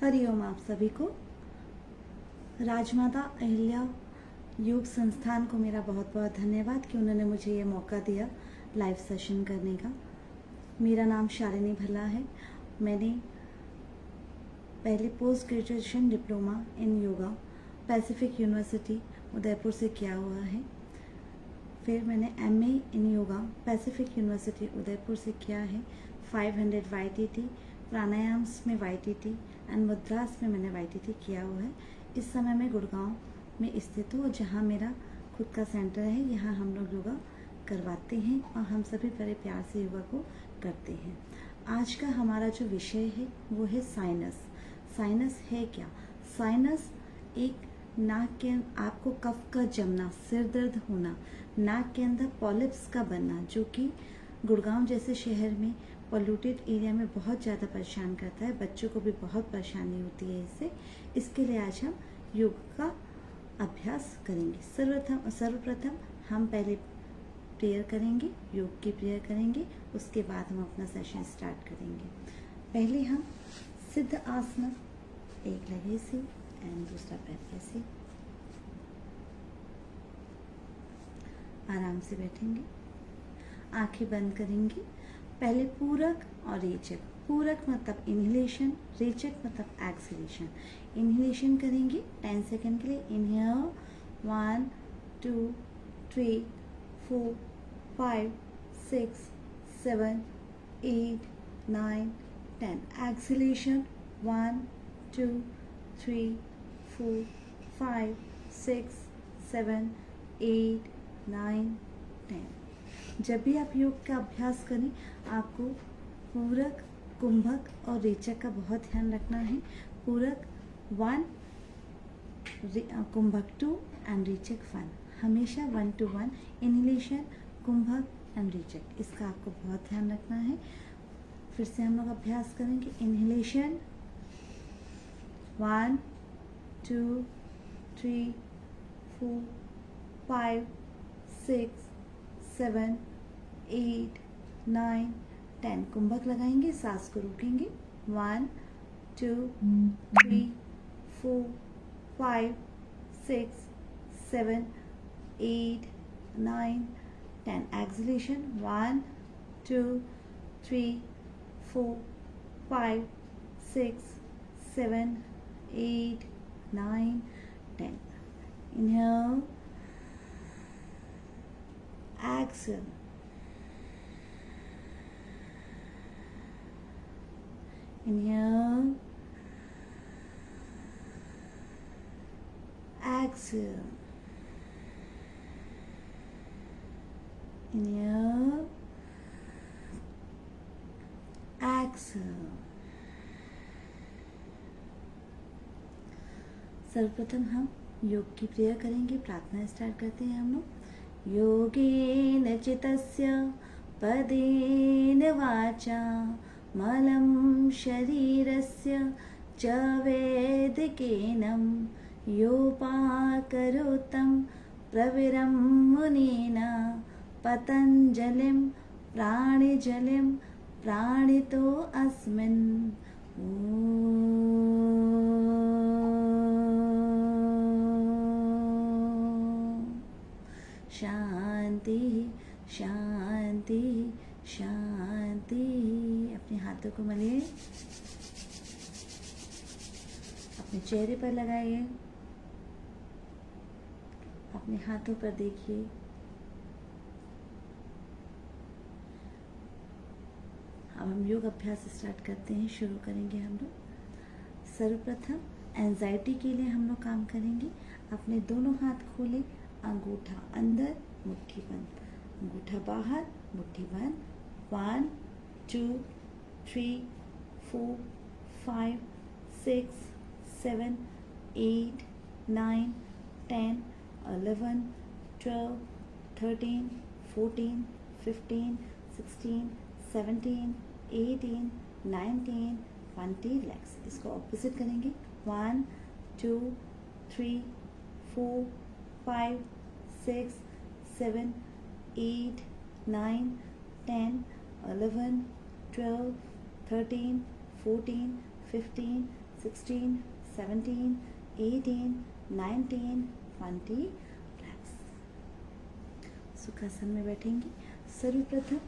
हरिओम आप सभी को। राजमाता अहिल्या योग संस्थान को मेरा बहुत बहुत धन्यवाद कि उन्होंने मुझे ये मौका दिया लाइव सेशन करने का। मेरा नाम शालिनी भल्ला है। मैंने पहले post graduation diploma in yoga Pacific university Udaipur से किया हुआ है। फिर मैंने एमए इन योगा पैसिफिक यूनिवर्सिटी उदयपुर से किया है। 500 YTT प्राणायाम्स में YTT एंड मुद्रास में मैंने YTT किया हुआ है। इस समय मैं गुड़गांव में स्थित हूँ, जहाँ मेरा खुद का सेंटर है। यहाँ हम लोग योगा करवाते हैं और हम सभी बड़े प्यार से योगा को करते हैं। आज का हमारा जो विषय है वो है साइनस। साइनस है क्या? साइनस एक नाक के आपको कफ का जमना, सिर दर्द होना, नाक के अंदर पॉलिप्स का बनना, जो कि गुड़गांव जैसे शहर में पोल्यूटेड एरिया में बहुत ज़्यादा परेशान करता है। बच्चों को भी बहुत परेशानी होती है इससे। इसके लिए आज हम योग का अभ्यास करेंगे। सर्वप्रथम हम पहले प्रेयर करेंगे, योग की प्रेयर करेंगे। उसके बाद हम अपना सेशन स्टार्ट करेंगे। पहले हम सिद्ध आसन, एक लेग ऐसे एंड दूसरा पैर ऐसे, आराम से बैठेंगे, आंखें बंद करेंगे। पहले पूरक और रेचक। पूरक मतलब इनहेलेशन, रेचक मतलब एक्सहेलेशन। इनहेलेशन करेंगे 10 सेकेंड के लिए। इनहेल 1 2 3 4 5 6 7 8 9 10। एक्सहेलेशन 1 2 3 4 5 6 7 8 9 10। जब भी आप योग का अभ्यास करें, आपको पूरक, कुंभक और रेचक का बहुत ध्यान रखना है। पूरक 1, कुंभक 2 एंड रेचक 1। हमेशा 1 to 1 इनहेलेशन, कुंभक एंड रेचक, इसका आपको बहुत ध्यान रखना है। फिर से हम लोग अभ्यास करेंगे। इनहेलेशन 1 2 3 4 5 6 7 8 9 10। कुंभक लगाएंगे, सांस को रोकेंगे। 1 2 3 4 5 6 7 8 9 10। Exhalation 1 2 3 4 5 6 7 8 9 10। Inhale, exhale. Inhale, exhale. Inhale, exhale. सर्वप्रथम हम योग की प्रेयर करेंगे, प्रार्थना स्टार्ट करते हैं हम लोग। योगेन चितस्य पदेन वाचा मलं शरीरस्य च वेदिकेनं योपाकरोतं प्रविरं मुनेन पतञ्जलिं प्राणिजलिं प्राणितो अस्मिन्। शांति शांति शांति। अपने हाथों को मलिए, अपने चेहरे पर लगाइए, अपने हाथों पर देखिए। अब हम योग अभ्यास स्टार्ट करते हैं, शुरू करेंगे हम लोग। सर्वप्रथम एंजाइटी के लिए हम लोग काम करेंगे। अपने दोनों हाथ खोलें, अंगूठा अंदर, मुट्ठी बंद, अंगूठा बाहर, मुट्ठी बंद। 1 2 3 4 5 6 7 8 9 10 11 12 13 14 15 16 17 18 19 20। रिलैक्स। इसको ऑपोजिट करेंगे। 1 2 3 4 5 6 7 8 9 10 11 12 13 14 15 16, 17, 18, 19, 20. रिलैक्स। सुखासन में बैठेंगे। सर्वप्रथम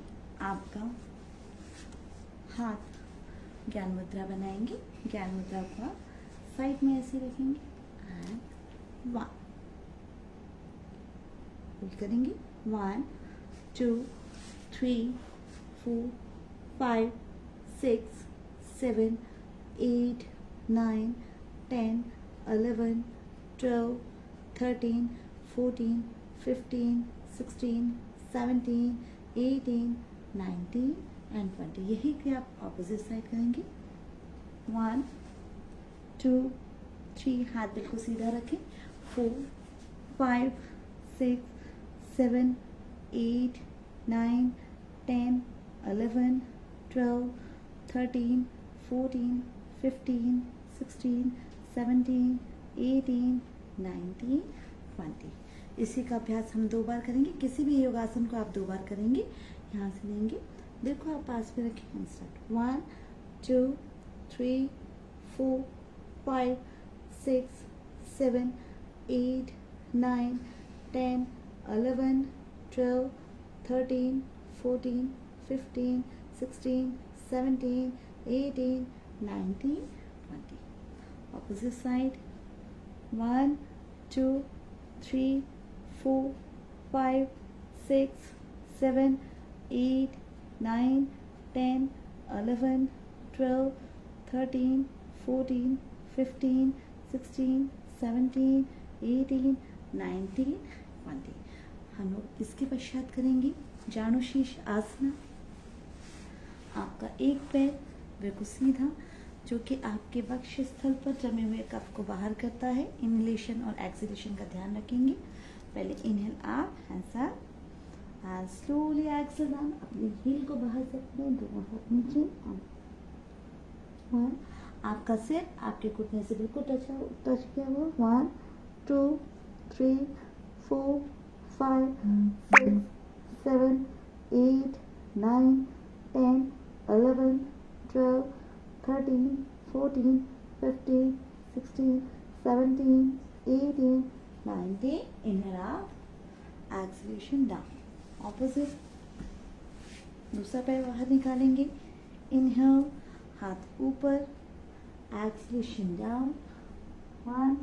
आपका हाथ ज्ञान मुद्रा बनाएंगे। ज्ञान मुद्रा को आप साइड में ऐसे रखेंगे एंड 1 होल्ड करेंगे। 1, 2, 3, 4, 5, 6, 7, 8, 9, 10, 11, 12, 13, 14, 15, 16, 17, 18, 19 एंड 20। यही कि आप ऑपोजिट साइड करेंगे। 1, 2, 3, हाथ बिल्कुल सीधा रखें। 4, 5, 6, 7, 8, 9, 10, 11, 12, 13, 14, 15, 16, 17, 18, 19, 20। इसी का अभ्यास हम 2 बार करेंगे। किसी भी योगासन को आप 2 बार करेंगे। यहाँ से लेंगे, देखो आप पास में रखें। 1, 2, 3, 4, 5, 6, 7, 8, 9, 10, 11, 12, 13, 14, 15, 16, 17, 18, 19, 20. Opposite side. 1, 2, 3, 4, 5, 6, 7, 8, 9, 10, 11, 12, 13, 14, 15, 16, 17, 18, 19, 20. हम लोग इसके पश्चात करेंगे जानुशीश आसना। आपका एक पैर बिल्कुल सीधा, जो कि आपके वक्ष स्थल पर जमे हुए कफ को बाहर करता है। इनहेलेशन और एक्सहेलेशन का ध्यान रखेंगे। पहले इनहेल आप, hands up and slowly exhale down. अपनी हील को बाहर से अपने दोनों हाथ नीचे और आपका सिर आपके घुटने से बिल्कुल टच किया हुआ। 1, 2, 3, 4, 5, 6, 7, 8, 9, 10, 11, 12, 13, 14, 15, 16, 17, 18, 19. Inhale up, exhalation down. Opposite. दूसरा पैर बाहर निकालेंगे। Inhale, हाथ ऊपर, exhalation down. 1,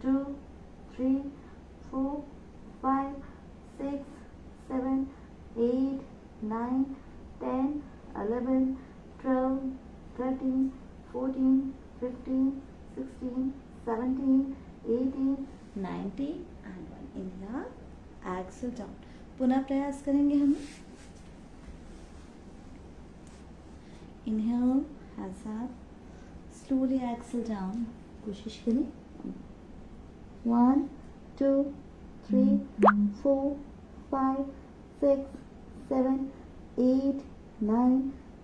2, 3, 4, 5, 6, 7, 8, 9, 10, 11, 12, 13, 14, 15, 16, 17, 18, 19 and 1. Inhale, exhale down. पुनः प्रयास करेंगे हम। Inhale, hands up, slowly exhale down. कोशिश करें। 1, 2, 3, 4, 5, 6, 7, 8, 9,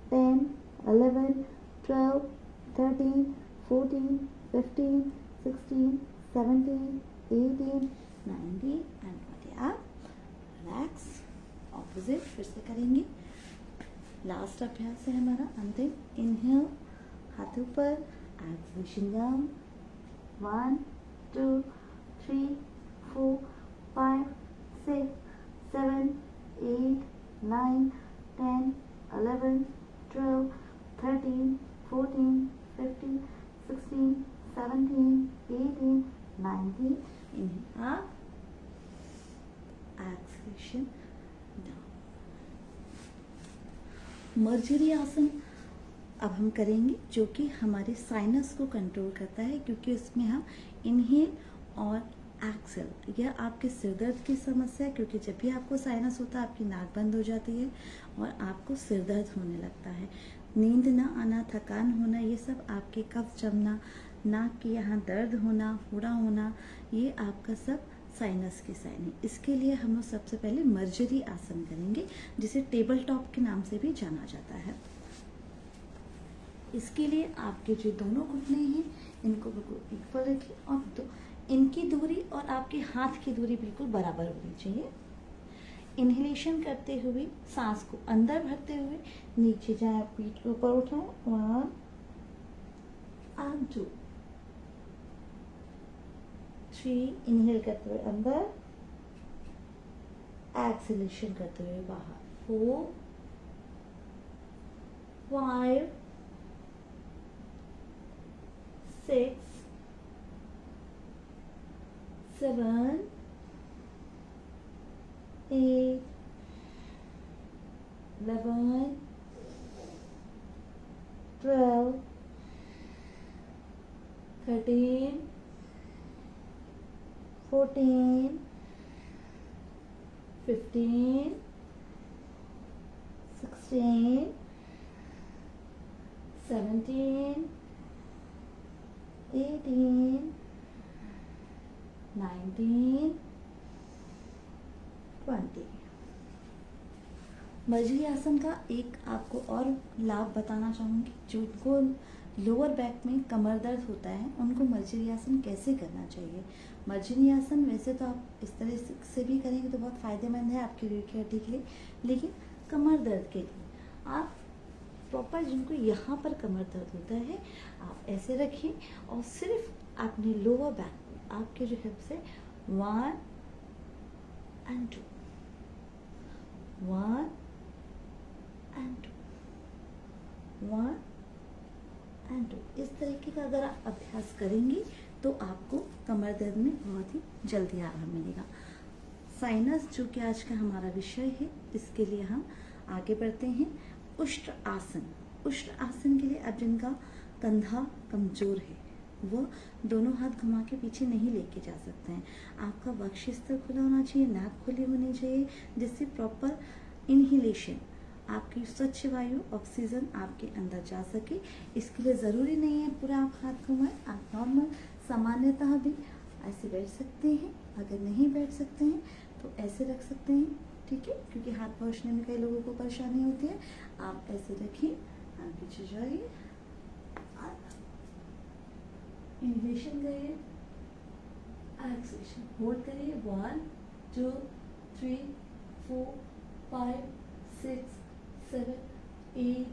10, 11, 12, 13, 14, 15, 16, 17, 18, 19 and 20. आप रिलैक्स। ऑपोजिट फिर से करेंगे। लास्ट अभ्यास है हमारा अंतिम। इनहेल, हाथ ऊपर, exhalation down. 1, 2, 3, 4, 5, 6, 7, 8, 9, 10, 11, 12, 13, 14, 15, 16, 17, 18, 19. Inhale up, exhalation down. मर्जरी आसन अब हम करेंगे, जो कि हमारे साइनस को कंट्रोल करता है, क्योंकि इसमें हम इनहेल और एक्सेल, यह आपके सिर दर्द की समस्या है, क्योंकि जब भी आपको साइनस होता है आपकी नाक बंद हो जाती है और आपको सिर दर्द होने लगता है। नींद ना आना, थकान होना, ये सब आपके कफ जमना, नाक के यहाँ दर्द होना, फोड़ा होना, ये आपका सब साइनस की साइन है। इसके लिए हम लोग सबसे पहले मर्जरी आसन करेंगे, जिसे टेबल टॉप के नाम से भी जाना जाता है। इसके लिए आपके जो दोनों घुटने हैं इनको बिल्कुल इक्वल रखिए और इनकी दूरी और आपके हाथ की दूरी बिल्कुल बराबर होनी चाहिए। इनहेलेशन करते हुए सांस को अंदर भरते हुए नीचे जाए, पीठ के ऊपर उठाएं, 1 and 2 3 इनहेल करते हुए अंदर, एक्सहेलेशन करते हुए बाहर, 4 5 6 7 8 11 12 13 14 15 16 17 18 19 20। मर्जरी आसन का एक आपको और लाभ बताना चाहूँगी। जिनको लोअर बैक में कमर दर्द होता है उनको मर्जरी आसन कैसे करना चाहिए। मर्जरी आसन वैसे तो आप इस तरह से भी करेंगे तो बहुत फ़ायदेमंद है आपकी रीढ़ की हड्डी के लिए, लेकिन कमर दर्द के लिए आप प्रॉपर, जिनको यहाँ पर कमर दर्द होता है, आप ऐसे रखिए और सिर्फ अपने लोअर बैक, आपके जो हिप्स है 1 and 2, 1 and 2, 1 and 2, इस तरीके का अगर आप अभ्यास करेंगे तो आपको कमर दर्द में बहुत ही जल्दी आराम मिलेगा। साइनस जो कि आज का हमारा विषय है, इसके लिए हम आगे बढ़ते हैं। उष्ट्र आसन। उष्ट्र आसन के लिए अब जिनका कंधा कमजोर है वो दोनों हाथ घुमा के पीछे नहीं लेके जा सकते हैं। आपका वक्षस्थल खुला होना चाहिए, नाक खुली होनी चाहिए, जिससे प्रॉपर इनहेलेशन, आपकी स्वच्छ वायु ऑक्सीजन आपके अंदर जा सके। इसके लिए ज़रूरी नहीं है पूरा आप हाथ घुमाएं, आप नॉर्मल सामान्यतः भी ऐसे बैठ सकते हैं। अगर नहीं बैठ सकते हैं तो ऐसे रख सकते हैं, ठीक है, क्योंकि हाथ पहुँचने में कई लोगों को परेशानी होती है। आप ऐसे रखिए, आप पीछे जाइए, इनहेलेशन करिए, एक्सहेलेशन होल्ड करिए, 1 2 3 4 5 6 7 8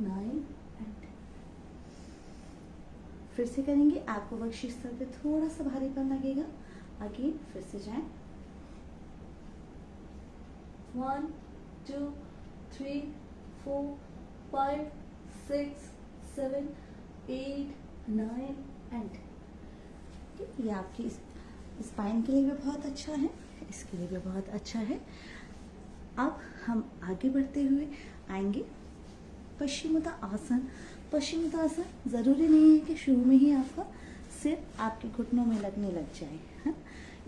9 and 10। फिर से करेंगे, आपको वक्षस्थल पे थोड़ा सा भारीपन लगेगा। अगेन फिर से जाएं, 1 2 3 4 5 6 7 8 9 and 10। ये आपकी स्पाइन के लिए भी बहुत अच्छा है, इसके लिए भी बहुत अच्छा है। अब हम आगे बढ़ते हुए आएंगे पश्चिमोत्ता आसन। पश्चिमोत्ता आसन ज़रूरी नहीं है कि शुरू में ही आपका सिर आपके घुटनों में लगने लग जाए, है।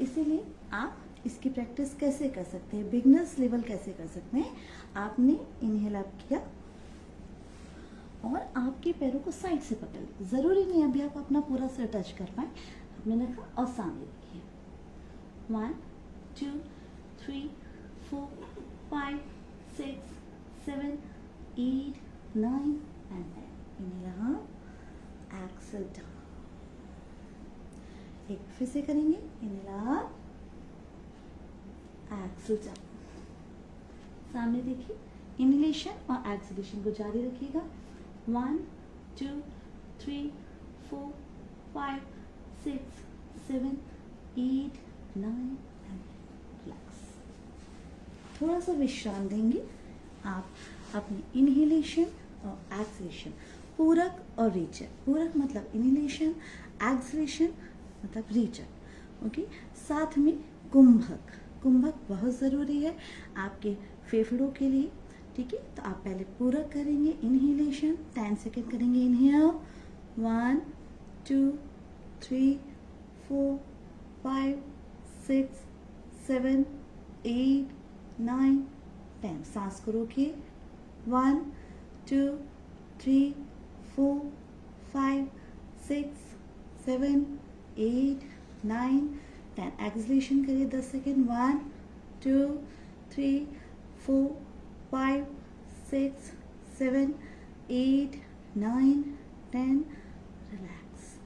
इसीलिए आप इसकी प्रैक्टिस कैसे कर सकते हैं, बिगनर्स लेवल कैसे कर सकते हैं। आपने इनहेल अप किया और आपके पैरों को साइड से पकड़ लिया। ज़रूरी नहीं अभी आप अपना पूरा सिर टच कर पाए। आपने रखा और सामने रखिए, 1 2 3 4 5 6 7 8 9 and 10। इन्हें एक्सेल डाउन। एक फिर से करेंगे, इन्हें एक्सेल डाउन। सामने देखिए, इनहेलेशन और एक्सहेलेशन को जारी रखिएगा, 1 2 3 4 5 6 7 8 9 and रिलैक्स। थोड़ा सा विश्राम देंगे। आप अपने इनहेलेशन और एक्सहेलेशन, पूरक और रीचक, पूरक मतलब इनहेलेशन, एक्सहेलेशन मतलब रीचक, ओके। साथ में कुंभक, कुंभक बहुत ज़रूरी है आपके फेफड़ों के लिए, ठीक है। तो आप पहले पूरक करेंगे, इनहेलेशन 10 सेकेंड करेंगे, इनहेल 1 2 3 4 5 6 7 8 9 10। सांस को रोकिए, 1 2 3 4 5 6 7 8 9 10। एक्सहेलेशन करिए 10 सेकेंड, 1 2 3 4 5 6 7 8 9 10। रिलैक्स।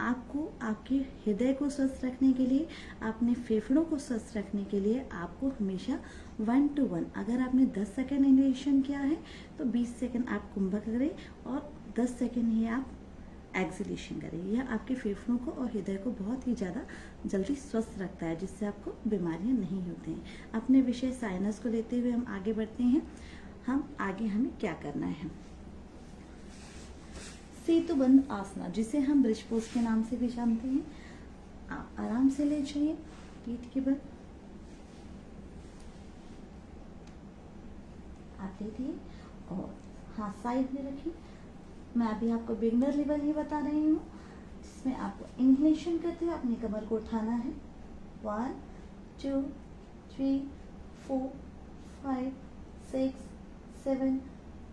आपको आपके हृदय को स्वस्थ रखने के लिए, अपने फेफड़ों को स्वस्थ रखने के लिए आपको हमेशा 1 to 1, अगर आपने 10 सेकेंड इनहेलेशन किया है तो 20 सेकेंड आप कुंभक करें और 10 सेकेंड ही आप एक्सलेशन करें। यह आपके फेफड़ों को और हृदय को बहुत ही ज़्यादा जल्दी स्वस्थ रखता है, जिससे आपको बीमारियां नहीं होती हैं। अपने विषय साइनस को लेते हुए हम आगे बढ़ते हैं। हमें क्या करना है। सेतुबंध आसना, जिसे हम ब्रिज पोज के नाम से भी जानते हैं। आप आराम से ले जाइए पीठ के बल, आप लेटिए और हाथ साइड में रखिए। मैं अभी आपको बिगनर लेवल ही बता रही हूँ, जिसमें आपको इंक्लिनेशन करते हुए अपनी कमर को उठाना है। 1 2 3 4 5 6 7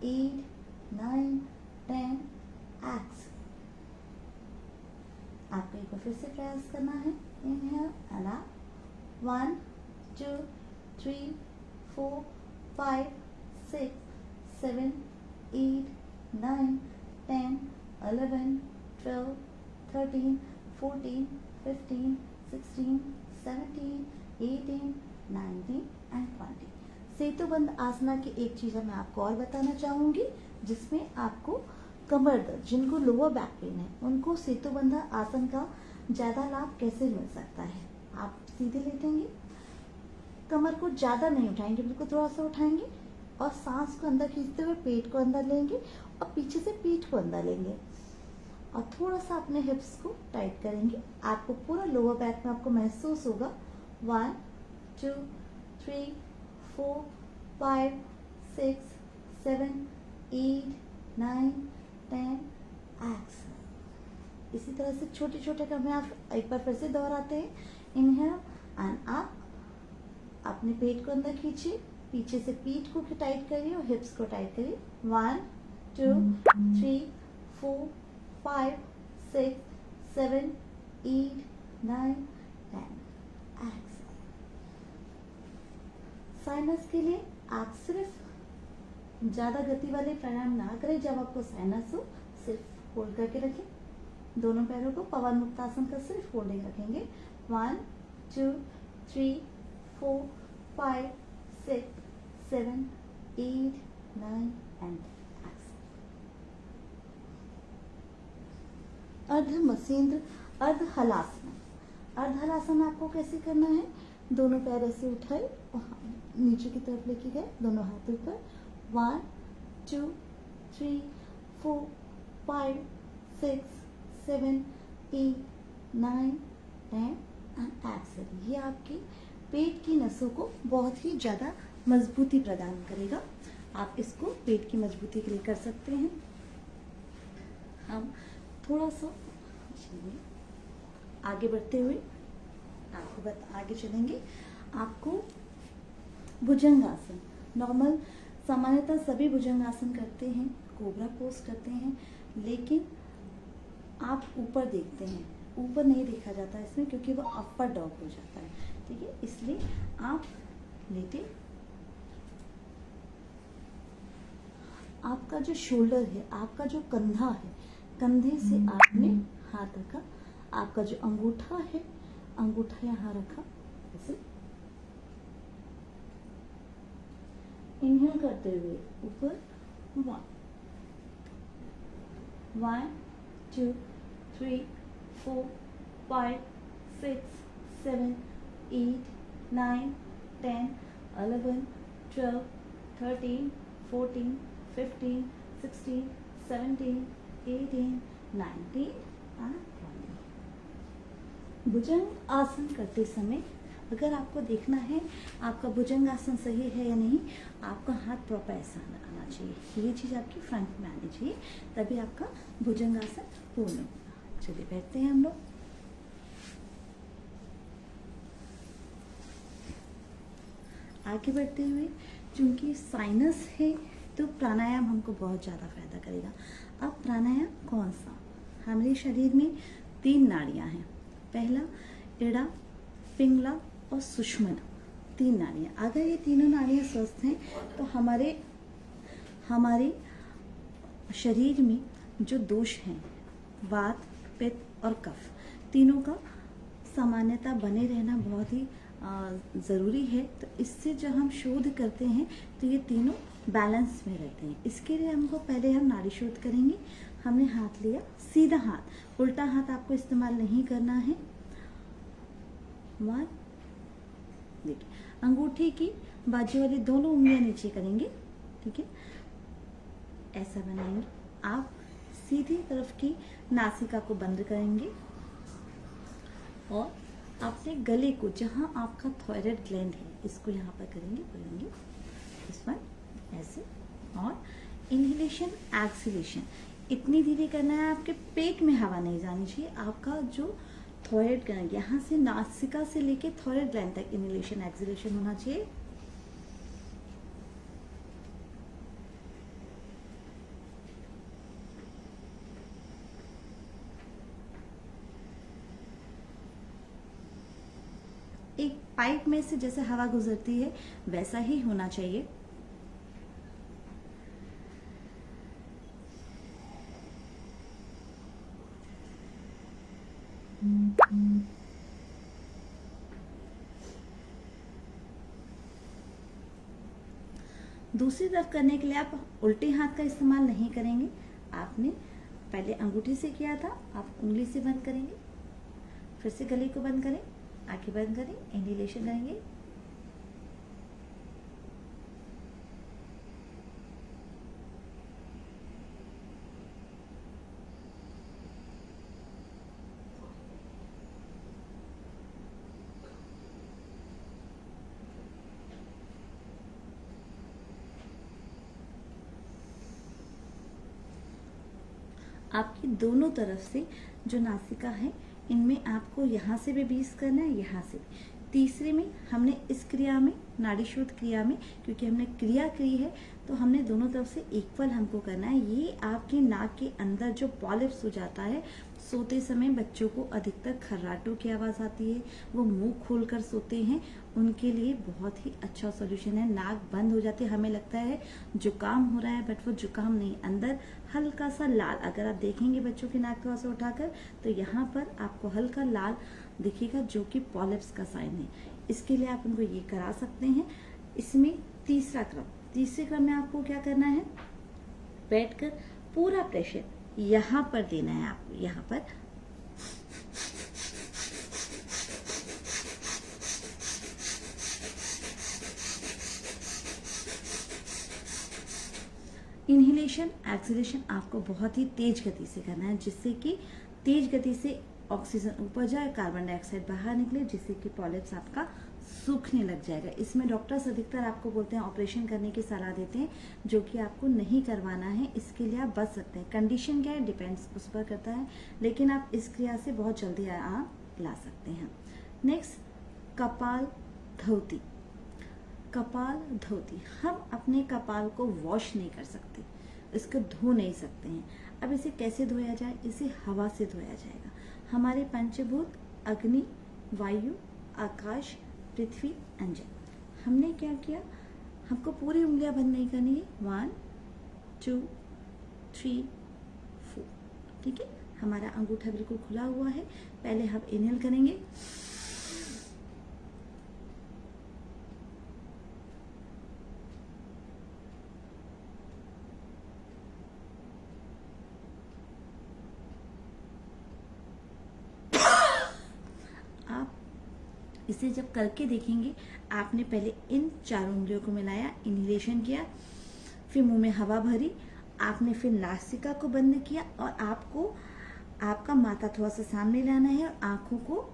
8 9 10 एक्स। आपको एक बार फिर से प्रयास करना है। Inhale and out. 1 2 3 4 5 6 7 8 9 10 11 12 13 14 15 16 17 18 19 एंड 20। सेतुबंध आसना की एक चीज़ मैं आपको और बताना चाहूँगी, जिसमें आपको कमर दर्द, जिनको लोअर बैक पेन है, उनको सेतुबंध आसन का ज़्यादा लाभ कैसे मिल सकता है। आप सीधे लेटेंगे, कमर को ज़्यादा नहीं उठाएंगे, बिल्कुल थोड़ा सा उठाएंगे और सांस को अंदर खींचते हुए पेट को अंदर लेंगे और पीछे से पीठ को अंदर लेंगे और थोड़ा सा अपने हिप्स को टाइट करेंगे। आपको पूरा लोअर बैक में आपको महसूस होगा। 1 2 3 4 5 6 7 8 9 10 एक्स। इसी तरह से छोटे छोटे कदम आप एक बार फिर से दोहराते हैं। इनहेल एंड आप अपने पेट को अंदर खींचिए, पीछे से पीठ को टाइट करिए और हिप्स को टाइट करिए। 1 2 3 4 5 6 7 8 9 10 एक्स। साइनस के लिए आप सिर्फ ज़्यादा गति वाले प्राणायाम ना करें। जब आपको साइनस हो, सिर्फ होल्ड करके रखें। दोनों पैरों को पवन मुक्तासन का सिर्फ होल्डिंग रखेंगे। 1 2 3 4 5 6 7 8 9 एंड अर्ध मसेंद्र अर्ध हलासन। अर्ध हलासन आपको कैसे करना है। दोनों पैर ऐसे उठाए और नीचे की तरफ लेके गए, दोनों हाथ ऊपर। 1 2 3 4 5 6 7 8 9 10 एंड एक्सेल। ये आपके पेट की नसों को बहुत ही ज़्यादा मजबूती प्रदान करेगा। आप इसको पेट की मजबूती के लिए कर सकते हैं। हम थोड़ा सा आगे बढ़ते हुए आपको आगे चलेंगे। आपको भुजंगासन, नॉर्मल सामान्यतः सभी भुजंगासन करते हैं, कोबरा पोज करते हैं, लेकिन आप ऊपर देखते हैं, ऊपर नहीं देखा जाता इसमें, क्योंकि वो अपर डॉग हो जाता है। ठीक है, इसलिए आप लेटे, आपका जो शोल्डर है, आपका जो कंधा है, कंधे से आपने हाथ रखा, आपका जो अंगूठा है, अंगूठा यहाँ रखा। ऐसे इन्हेल करते हुए ऊपर 1 2 3 4 5 6 7 8 9 10 11 12 13 14 15 16 17 18 19 and 20। भुजंग आसन करते समय अगर आपको देखना है आपका भुजंग आसन सही है या नहीं, आपका हाथ प्रॉपर ऐसा आना चाहिए। ये चीज़ आपकी फ्रंट में आनी चाहिए, तभी आपका भुजंग आसन पूर्ण होगा। चलिए बैठते हैं हम लोग। आगे बढ़ते हुए, चूंकि साइनस है तो प्राणायाम हमको बहुत ज़्यादा फायदा करेगा। अब प्राणायाम कौन सा? हमारे शरीर में 3 नाड़ियाँ हैं। पहला इड़ा, पिंगला और सुषुम्ना, 3 नाड़ियाँ। अगर ये तीनों नाड़ियाँ स्वस्थ हैं तो हमारे शरीर में जो दोष हैं, वात, पित्त और कफ, तीनों का सामान्यता बने रहना बहुत ही ज़रूरी है। तो इससे जब हम शोध करते हैं तो ये तीनों बैलेंस में रहते हैं। इसके लिए हमको पहले हम नाड़ी शोध करेंगे। हमने हाथ लिया, सीधा हाथ, उल्टा हाथ आपको इस्तेमाल नहीं करना है। 1, देखिए अंगूठे की बाजू वाली दोनों उंगलियां नीचे करेंगे, ठीक है, ऐसा बनाएंगे। आप सीधी तरफ की नासिका को बंद करेंगे और अपने गले को, जहां आपका थायराइड ग्लैंड है, इसको यहाँ पर करेंगे, बोलेंगे इस पर ऐसे। और इनहेलेशन एक्सहेलेशन इतनी धीरे करना है, आपके पेट में हवा नहीं जानी चाहिए। आपका जो थायराइड ग्लैंड, यहाँ से नासिका से लेके थायराइड ग्लैंड तक इनहेलेशन एक्सहेलेशन होना चाहिए। एक पाइप में से जैसे हवा गुजरती है वैसा ही होना चाहिए। दूसरी तरफ करने के लिए आप उल्टे हाथ का इस्तेमाल नहीं करेंगे। आपने पहले अंगूठे से किया था, आप उंगली से बंद करेंगे, फिर से गले को बंद करें, आंखें बंद करें, इनहेलेशन करेंगे। आपकी दोनों तरफ से जो नासिका है, इनमें आपको यहाँ से भी 20 करना है, यहाँ से भी। तीसरे में हमने इस क्रिया में, नाड़ी शोध क्रिया में, क्योंकि हमने क्रिया की है तो हमने दोनों तरफ से इक्वल हमको करना है। ये आपके नाक के अंदर जो पॉलिप्स हो जाता है, सोते समय बच्चों को अधिकतर खर्राटों की आवाज़ आती है, वो मुंह खोलकर सोते हैं, उनके लिए बहुत ही अच्छा सॉल्यूशन है। नाक बंद हो जाती है, हमें लगता है जुकाम हो रहा है, बट वो जुकाम नहीं, अंदर हल्का सा लाल, अगर आप देखेंगे बच्चों के नाक थोड़ा सा उठाकर तो यहाँ पर आपको हल्का लाल दिखेगा, जो कि पॉलिप्स का साइन है। इसके लिए आप उनको ये करा सकते हैं। इसमें तीसरे क्रम में आपको क्या करना है, बैठकर पूरा प्रेशर यहाँ पर देना है आपको, यहाँ पर। इनहेलेशन एक्सहेलेशन आपको बहुत ही तेज गति से करना है, जिससे कि तेज गति से ऑक्सीजन ऊपर जाए, कार्बन डाइऑक्साइड बाहर निकले, जिससे कि पॉलिप्स आपका सूखने लग जाएगा। इसमें डॉक्टर्स अधिकतर आपको बोलते हैं ऑपरेशन करने की सलाह देते हैं, जो कि आपको नहीं करवाना है। इसके लिए आप बच सकते हैं। कंडीशन क्या है, डिपेंड्स उस पर करता है, लेकिन आप इस क्रिया से बहुत जल्दी आराम ला सकते हैं। नेक्स्ट, कपाल धोती। कपाल धोती, हम अपने कपाल को वॉश नहीं कर सकते, इसको धो नहीं सकते हैं। अब इसे कैसे धोया जाए, इसे हवा से धोया जाएगा। हमारे पंचभूत अग्नि, वायु, आकाश, पृथ्वी, अंजन। हमने क्या किया, हमको पूरी उंगलियां बंद नहीं करनी है। 1 2 3 4, ठीक है। हमारा अंगूठा बिल्कुल खुला हुआ है। पहले हम इनहेल करेंगे, इसे जब करके देखेंगे, आपने पहले इन 4 उंगलियों को मिलाया, इनहेलेशन किया, फिर मुंह में हवा भरी, आपने फिर नासिका को बंद किया, और आपको आपका माथा थोड़ा सा सामने लाना है और आंखों को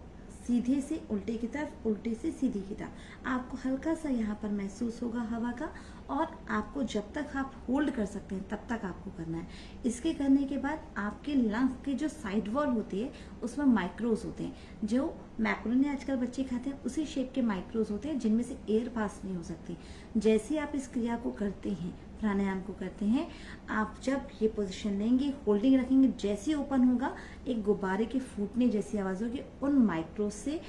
सीधे से उल्टे की तरफ, उल्टे से सीधी की तरफ। आपको हल्का सा यहाँ पर महसूस होगा हवा का, और आपको जब तक आप होल्ड कर सकते हैं तब तक आपको करना है। इसके करने के बाद आपके लंग्स के जो साइड वॉल होती है उसमें माइक्रोज होते हैं, जो मैक्रोनी आजकल बच्चे खाते हैं उसी शेप के माइक्रोज होते हैं, जिनमें से एयर पास नहीं हो सकती। जैसे आप इस क्रिया को करते हैं, प्राणायाम को करते हैं, आप जब ये पोजीशन लेंगे, होल्डिंग रखेंगे, जैसे ओपन होगा एक गुब्बारे के फूटने जैसी आवाज होगी, उन माइक्रोज से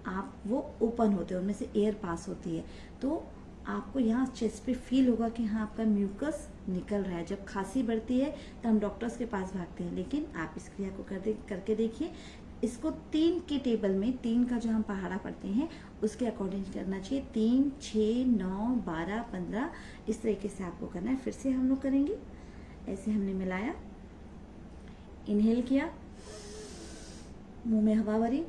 आप वो ओपन होते हैं, उनमें से एयर पास होती है। तो आपको यहाँ चेस्ट पे फील होगा कि हाँ आपका म्यूकस निकल रहा है। जब खांसी बढ़ती है तो हम डॉक्टर्स के पास भागते हैं, लेकिन आप इस क्रिया को करके देखिए। इसको 3 के टेबल में, 3 का जो हम पहाड़ा पढ़ते हैं उसके अकॉर्डिंग करना चाहिए। 3 6 9 12 15 इस तरीके से आपको करना है। फिर से हम लोग करेंगे, ऐसे हमने मिलाया, इनहेल किया, मुंह में हवा भरी,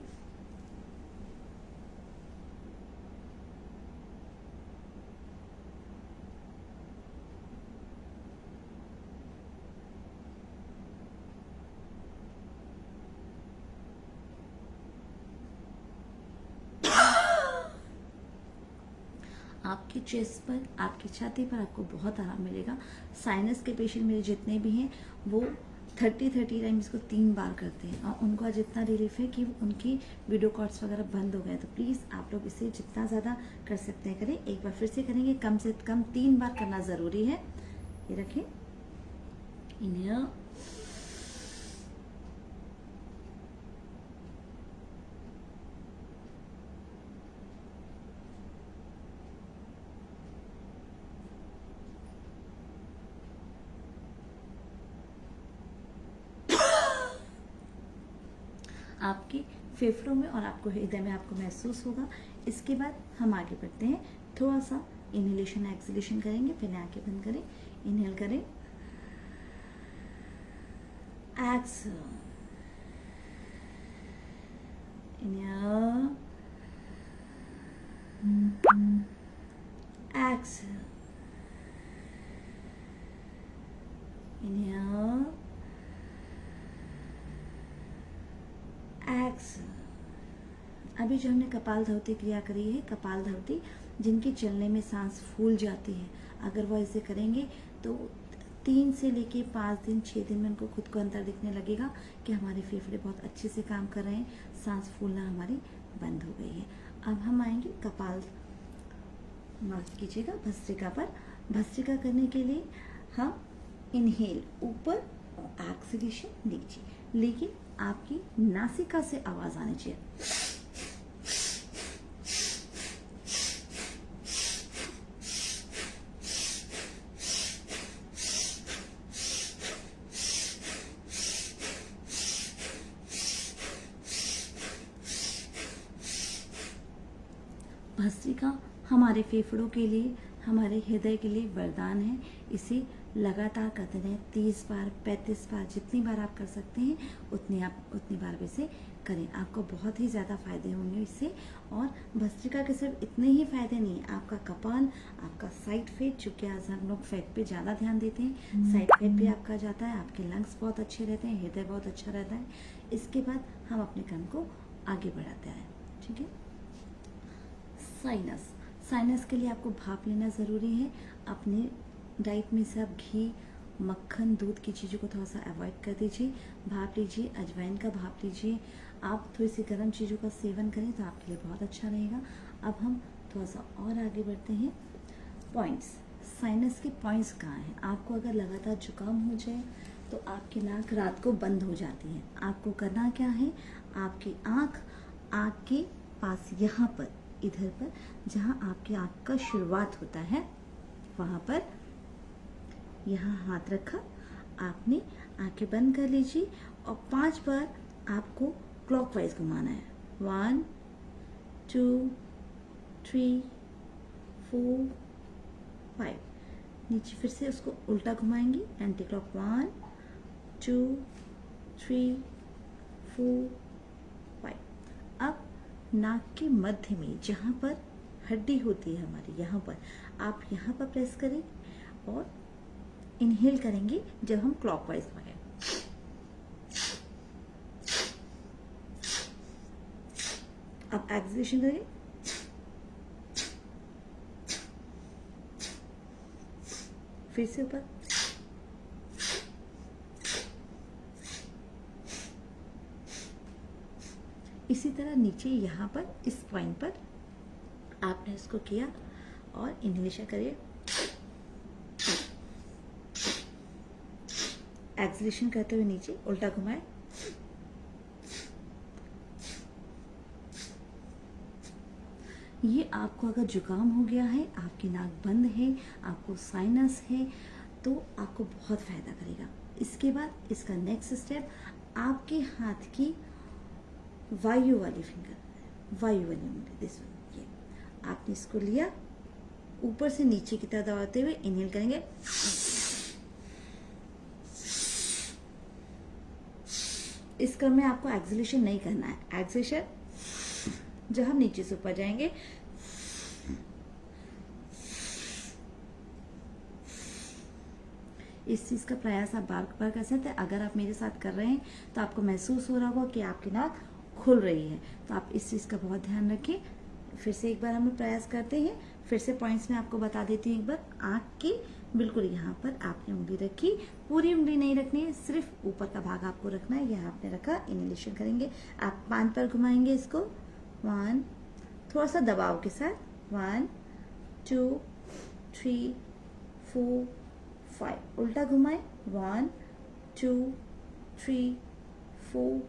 आपकी चेस्ट पर, आपकी छाती पर आपको बहुत आराम मिलेगा। साइनस के पेशेंट मेरे जितने भी हैं वो 30 टाइम्स इसको 3 बार करते हैं और उनको आज इतना रिलीफ है कि उनकी वीडियो कॉर्ड्स वगैरह बंद हो गए। तो प्लीज़ आप लोग इसे जितना ज़्यादा कर सकते हैं करें। एक बार फिर से करेंगे, कम से कम 3 बार करना ज़रूरी है। ये रखें, इन्हें आपके फेफड़ों में और आपको हृदय में आपको महसूस होगा। इसके बाद हम आगे बढ़ते हैं, थोड़ा सा इनहेलेशन एक्सहेलेशन करेंगे। पहले आंखें बंद करें, इनहेल करें, exhale, inhale, exhale, inhale, exhale. अभी जो हमने कपालभाति क्रिया करी है, कपालभाति जिनके चलने में सांस फूल जाती है, अगर वो ऐसे करेंगे तो 3 से लेके 5 दिन 6 दिन में उनको खुद को अंतर दिखने लगेगा कि हमारे फेफड़े बहुत अच्छे से काम कर रहे हैं, सांस फूलना हमारी बंद हो गई है। अब हम आएंगे कपाल, माफ कीजिएगा, भस्त्रिका पर। भस्त्रिका करने के लिए हम इनहेल ऊपर और एक्सहेलेशन नीचे, लेकिन आपकी नासिका से आवाज आनी चाहिए। भस्त्रिका हमारे फेफड़ों के लिए, हमारे हृदय के लिए वरदान है। इसे लगातार करते रहें, 30 बार 35 बार, जितनी बार आप कर सकते हैं उतनी बार वैसे करें। आपको बहुत ही ज़्यादा फायदे होंगे इससे। और भस्त्रिका के सिर्फ इतने ही फायदे नहीं, आपका कपाल, आपका साइड फेट, चूँकि आज हम लोग फेट पे ज़्यादा ध्यान देते हैं, साइड फेट भी आपका जाता है, आपके लंग्स बहुत अच्छे रहते हैं, हृदय बहुत अच्छा रहता है। इसके बाद हम अपने काम को आगे बढ़ाते हैं, ठीक है। साइनस, साइनस के लिए आपको भाप लेना ज़रूरी है। अपने डाइट में से आप घी, मक्खन, दूध की चीज़ों को थोड़ा सा अवॉइड कर दीजिए। भाप लीजिए, अजवाइन का भाप लीजिए। आप थोड़ी सी गर्म चीज़ों का सेवन करें तो आपके लिए बहुत अच्छा रहेगा। अब हम थोड़ा सा और आगे बढ़ते हैं। पॉइंट्स, साइनस के पॉइंट्स कहाँ हैं? आपको अगर लगातार जुकाम हो जाए तो आपकी नाक रात को बंद हो जाती है। आपको करना क्या है, आपकी आँख के पास यहाँ पर, इधर पर जहाँ आपकी आँख का शुरुआत होता है, वहाँ पर यहाँ हाथ रखा, आपने आंखें बंद कर लीजिए और 5 बार आपको क्लॉकवाइज घुमाना है। 1 2 3 4 5। नीचे फिर से उसको उल्टा घुमाएंगी, एंटी क्लॉक। 1 2 3 4 5। अब नाक के मध्य में जहाँ पर हड्डी होती है हमारी, यहाँ पर आप यहाँ पर प्रेस करें और इनहेल करेंगे जब हम क्लॉकवाइज भागें। अब एक्सहेलेशन करें, फिर से ऊपर, इसी तरह नीचे यहाँ पर इस पॉइंट पर आपने इसको किया और इनहेलेशन करिए, एक्सहेलेशन करते हुए नीचे उल्टा घुमाए, ये आपको अगर जुकाम हो गया है, आपकी नाक बंद है, आपको साइनस है, तो आपको बहुत फायदा करेगा। इसके बाद इसका नेक्स्ट स्टेप, आपके हाथ की वायु वाली फिंगर, वायु वाली उंगली, दिस वन, ये आपने इसको लिया, ऊपर से नीचे की तरफ दबाते हुए इनहेल करेंगे, इस क्रम में आपको एक्सलेशन नहीं करना है। एक्सलेशन जब हम नीचे से ऊपर जाएंगे, इस चीज़ का प्रयास आप बार बार कर सकते हैं। अगर आप मेरे साथ कर रहे हैं तो आपको महसूस हो रहा होगा कि आपकी नाक खुल रही है, तो आप इस चीज़ का बहुत ध्यान रखें। फिर से एक बार हम लोग प्रयास करते हैं। फिर से पॉइंट्स में आपको बता देती हूँ एक बार। आँख की बिल्कुल यहाँ पर आपने उंगली रखी, पूरी उंगली नहीं रखनी है, सिर्फ ऊपर का भाग आपको रखना है। यहाँ आपने रखा, इनहेलेशन करेंगे। आप 5 पर घुमाएंगे इसको। 1, थोड़ा सा दबाव के साथ। 1 2 3 4 5। उल्टा घुमाएं। 1 2 3 4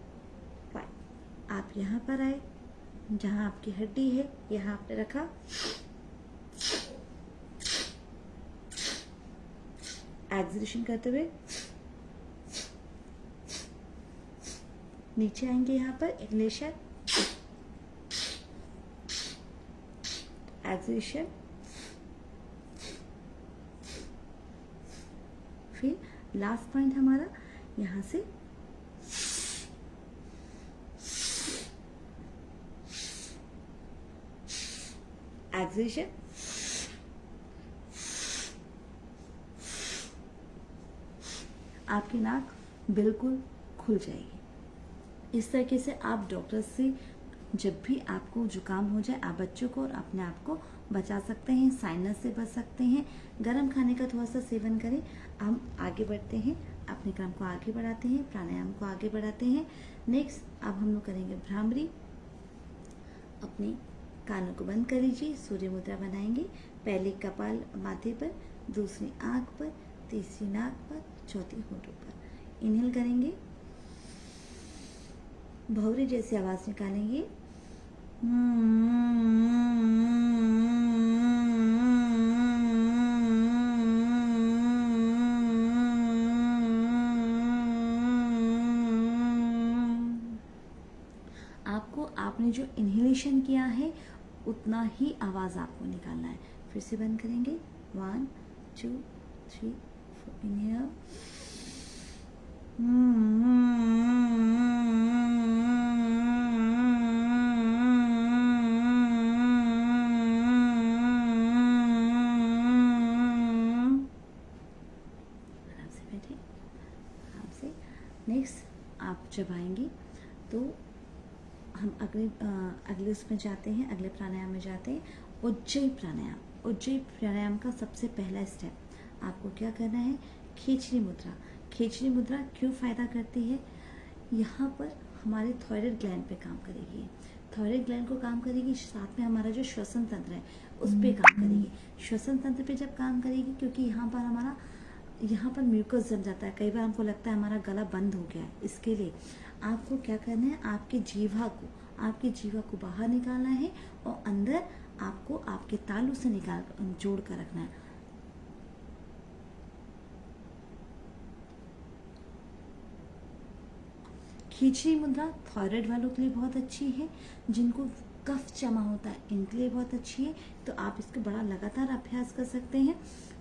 5। आप यहाँ पर आए, जहाँ आपकी हड्डी है यहाँ आपने रखा। एक्सलेशन करते हुए नीचे आएंगे। यहाँ पर इनहेलेशन, एक्सलेशन, फिर लास्ट पॉइंट हमारा यहाँ से एक्सलेशन, आपकी नाक बिल्कुल खुल जाएगी। इस तरीके से आप डॉक्टर से जब भी आपको जुकाम हो जाए, आप बच्चों को और अपने आप को बचा सकते हैं, साइनस से बच सकते हैं। गर्म खाने का थोड़ा सा सेवन करें। हम आगे बढ़ते हैं, अपने काम को आगे बढ़ाते हैं, प्राणायाम को आगे बढ़ाते हैं। नेक्स्ट अब हम लोग करेंगे भ्रामरी। अपने कानों को बंद कर लीजिए, सूर्य मुद्रा बनाएंगे। पहले कपाल माथे पर, दूसरी आंख पर, तीसरी नाक पर, चौथी होठों पर। इनहेल करेंगे, भौरे जैसी आवाज निकालेंगे। आपको आपने जो इनहेलेशन किया है उतना ही आवाज आपको निकालना है। फिर से बंद करेंगे। 1 2 3 4। इनहेल, आराम से बैठे, आराम से। नेक्स्ट आप जब आएंगे तो हम अगले उसमें जाते हैं, अगले प्राणायाम में जाते हैं। उज्जयी प्राणायाम। उज्जयी प्राणायाम का सबसे पहला स्टेप आपको क्या करना है? खींचनी मुद्रा। खींचनी मुद्रा क्यों फ़ायदा करती है? यहाँ पर हमारे थायराइड ग्लैंड पे काम करेगी। थायराइड ग्लैंड को काम करेगी, साथ में हमारा जो श्वसन तंत्र है उस पर काम करेगी। श्वसन तंत्र पे जब काम करेगी, क्योंकि यहाँ पर म्यूकस जम जाता है, कई बार हमको लगता है हमारा गला बंद हो गया है। इसके लिए आपको क्या करना है? आपकी जीवा को बाहर निकालना है और अंदर आपको आपके तालू से जोड़ कर रखना है। खींचनी मुद्रा थायराइड वालों के लिए बहुत अच्छी है, जिनको कफ जमा होता है इनके लिए बहुत अच्छी है। तो आप इसको बड़ा लगातार अभ्यास कर सकते हैं।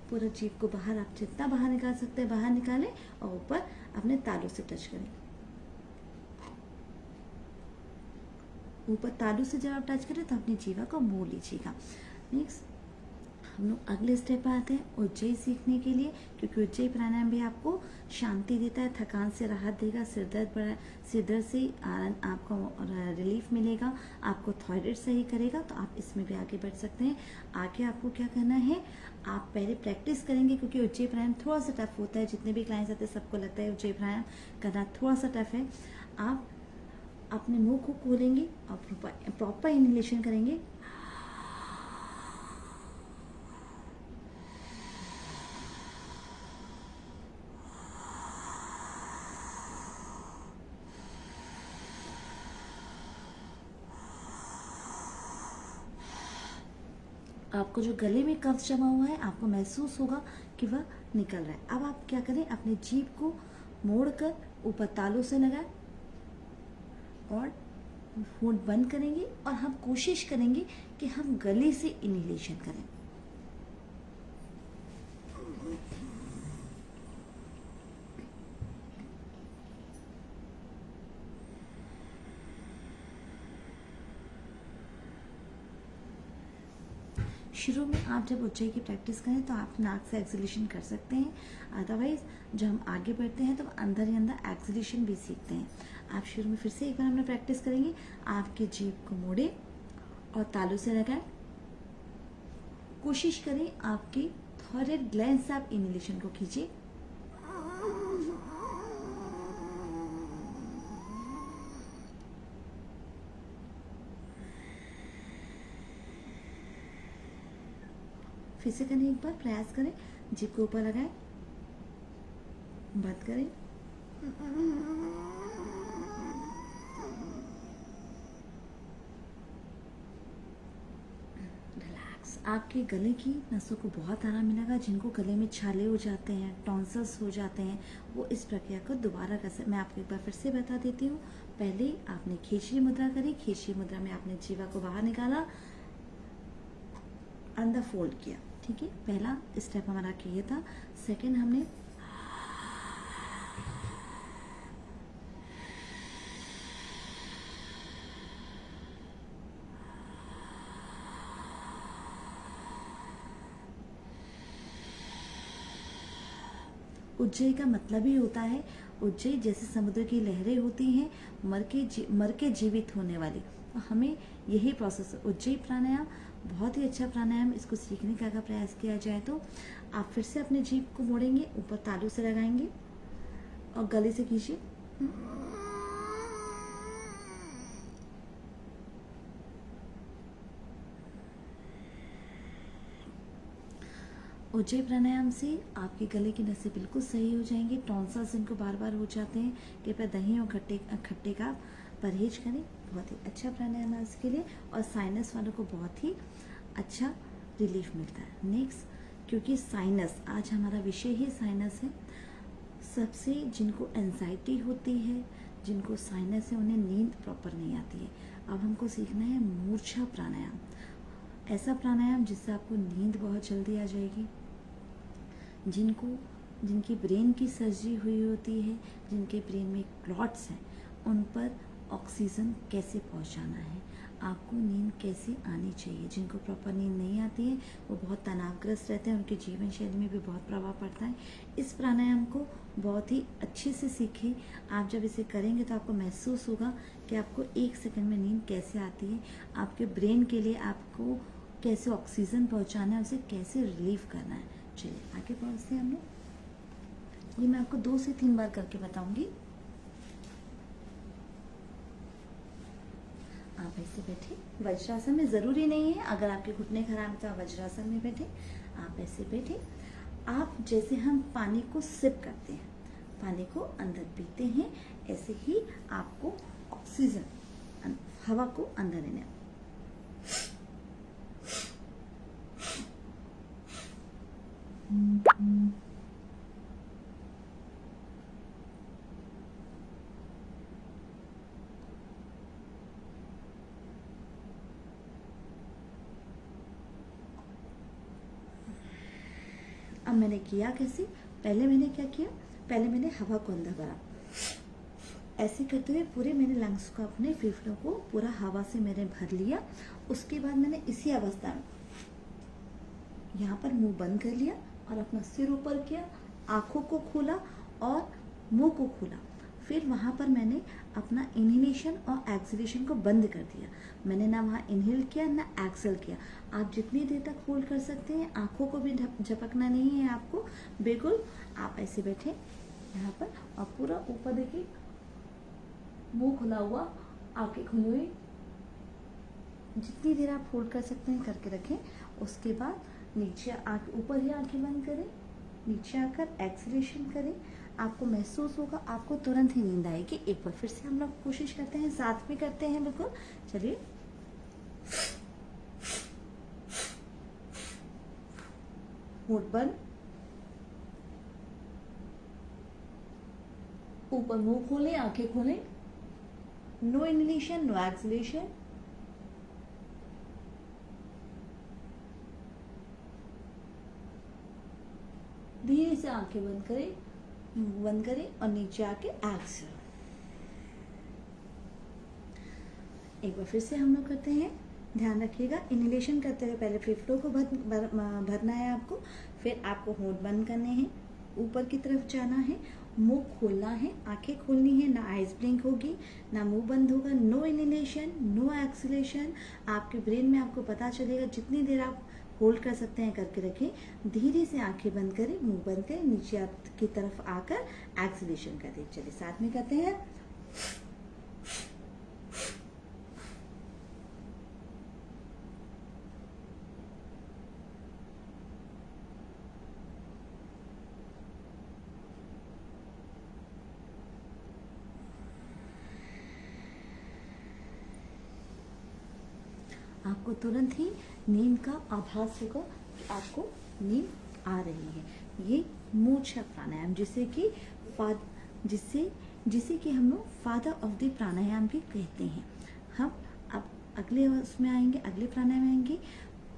पूरा जीभ को बाहर, आप जितना बाहर निकाल सकते हैं बाहर निकालें और ऊपर अपने तालू से टच करें। ऊपर तालू से जब आप टच करें तो अपनी जीवा को मोड़ लीजिएगा। नेक्स्ट हम लोग अगले स्टेप पे आते हैं उज्जयी सीखने के लिए, क्योंकि उज्जयी प्राणायाम भी आपको शांति देता है, थकान से राहत देगा, सिर दर्द से आपको रिलीफ मिलेगा, आपको थायराइड सही करेगा। तो आप इसमें भी आगे बढ़ सकते हैं। आगे आपको क्या करना है? आप पहले प्रैक्टिस करेंगे, क्योंकि उज्जयी प्राणायाम थोड़ा सा टफ होता है। जितने भी क्लाइंट्स आते हैं सबको लगता है उज्जयी प्राणायाम करना थोड़ा सा टफ है। आप अपने मुंह को खोलेंगे और प्रॉपर इनहेलेशन करेंगे। आपको जो गले में कफ जमा हुआ है आपको महसूस होगा कि वह निकल रहा है। अब आप क्या करें? अपने जीभ को मोड़कर ऊपर तालू से लगाएं और होंठ बंद करेंगे और हम कोशिश करेंगे कि हम गले से इनहेलेशन करें। शुरू में आप जब उज्जयी की प्रैक्टिस करें तो आप नाक से एक्सलेशन कर सकते हैं, अदरवाइज जब हम आगे बढ़ते हैं तो अंदर ही अंदर एक्सलेशन भी सीखते हैं। आप शुरू में फिर से एक बार हमने प्रैक्टिस करेंगे। आपके जीभ को मोड़े और तालू से लगाएं। कोशिश करें आपकी थॉयराइड ग्लैंड से आप इनहेलेशन को खींचिए। फिर से करने एक बार प्रयास करें। जीभ को ऊपर लगाएं, बंद करें, रिलैक्स। आपके गले की नसों को बहुत आराम मिलेगा। जिनको गले में छाले हो जाते हैं, टॉन्सल्स हो जाते हैं, वो इस प्रक्रिया को दोबारा कर सकते। मैं आपको एक बार फिर से बता देती हूँ। पहले आपने खेचरी मुद्रा करी। खेचरी मुद्रा में आपने जीवा को बाहर निकाला, अंदर फोल्ड किया। ठीक है, पहला स्टेप हमारा किया था। सेकंड हमने उज्जयी का मतलब ही होता है, उज्जयी जैसे समुद्र की लहरें होती हैं, मर के जीवित होने वाली। तो हमें यही प्रोसेस, उज्जयी प्राणायाम बहुत ही अच्छा प्राणायाम। इसको सीखने का अगर प्रयास किया जाए तो आप फिर से अपने जीभ को मोड़ेंगे, ऊपर तालू से लगाएंगे और गले से खींचिए। उज्जयी प्राणायाम से आपके गले की नसें बिल्कुल सही हो जाएंगी। टॉन्सल्स इनको बार बार हो जाते हैं, कृपया दही और खट्टे का परहेज करें। बहुत ही अच्छा प्राणायाम है इसके लिए, और साइनस वालों को बहुत ही अच्छा रिलीफ मिलता है। नेक्स्ट, क्योंकि साइनस, आज हमारा विषय ही साइनस है। सबसे जिनको एंजाइटी होती है, जिनको साइनस है, उन्हें नींद प्रॉपर नहीं आती है। अब हमको सीखना है मूर्छा प्राणायाम। ऐसा प्राणायाम जिससे आपको नींद बहुत जल्दी आ जाएगी। जिनकी ब्रेन की सर्जरी हुई होती है, जिनके ब्रेन में क्लॉट्स हैं, उन पर ऑक्सीजन कैसे पहुंचाना है, आपको नींद कैसे आनी चाहिए। जिनको प्रॉपर नींद नहीं आती है वो बहुत तनावग्रस्त रहते हैं, उनके जीवन शैली में भी बहुत प्रभाव पड़ता है। इस प्राणायाम को बहुत ही अच्छे से सीखें। आप जब इसे करेंगे तो आपको महसूस होगा कि आपको 1 सेकंड में नींद कैसे आती है। आपके ब्रेन के लिए आपको कैसे ऑक्सीजन पहुंचाना है, उसे कैसे रिलीव करना है। चलिए आगे बढ़ते हैं हम लोग। ये मैं आपको 2 से 3 बार करके बताऊंगी। आप ऐसे बैठे वज्रासन में, ज़रूरी नहीं है अगर आपके घुटने खराब है तो आप वज्रासन में बैठे। आप ऐसे बैठे, आप जैसे हम पानी को सिप करते हैं, पानी को अंदर पीते हैं, ऐसे ही आपको ऑक्सीजन, हवा को अंदर लेना। अब मैंने किया कैसे, पहले मैंने क्या किया, पहले मैंने हवा को अंदर भरा। ऐसे करते हुए पूरे मैंने लंग्स को, अपने फेफड़ों को पूरा हवा से मैंने भर लिया। उसके बाद मैंने इसी अवस्था में यहाँ पर मुंह बंद कर लिया और अपना सिर ऊपर किया, आंखों को खोला और मुंह को खोला। फिर वहाँ पर मैंने अपना इनहेलेशन और एक्सहेलेशन को बंद कर दिया। मैंने ना वहाँ इनहेल किया ना एक्सहेल किया। आप जितनी देर तक होल्ड कर सकते हैं, आंखों को भी झपकना नहीं है आपको, बिल्कुल आप ऐसे बैठे यहाँ पर और पूरा ऊपर देखिए, मुंह खुला हुआ, आंखें खुली हुई। जितनी देर आप होल्ड कर सकते हैं करके रखें। उसके बाद नीचे ऊपर ही आंखें बंद करें, नीचे आकर एक्सहेलेशन करें। आपको महसूस होगा, आपको तुरंत ही नींद आएगी। एक बार फिर से हम लोग कोशिश करते हैं, साथ में करते हैं बिल्कुल। चलिए, होठ बंद, ऊपर मुंह खोलें, आंखें खोलें। No inhalation, no exhalation. धीरे से आंखें बंद करें, बंद करें और नीचे आके एक्सहेल। एक बार फिर से हम लोग करते हैं। ध्यान रखिएगा। इनहेलेशन करते हुए पहले फेफड़ों को भरना है आपको, फिर आपको होंठ बंद करने हैं, ऊपर की तरफ जाना है, मुंह खोलना है, आंखें खोलनी है, ना आइज ब्लिंक होगी ना मुंह बंद होगा। No inhalation, no exhalation. आपके ब्रेन में आपको पता चलेगा, जितनी देर आप होल्ड कर सकते हैं करके रखें। धीरे से आंखें बंद करें, मुंह बंद करें, नीचे आपकी तरफ आकर एक्सहेलेशन करें। चलिए साथ में करते हैं। आपको तुरंत ही नींद का आभास होगा कि आपको नींद आ रही है। ये मूर्छा प्राणायाम, जिसे कि हम लोग फादर ऑफ द प्राणायाम भी कहते हैं। हम अब अगले उसमें आएंगे, अगले प्राणायाम में आएंगे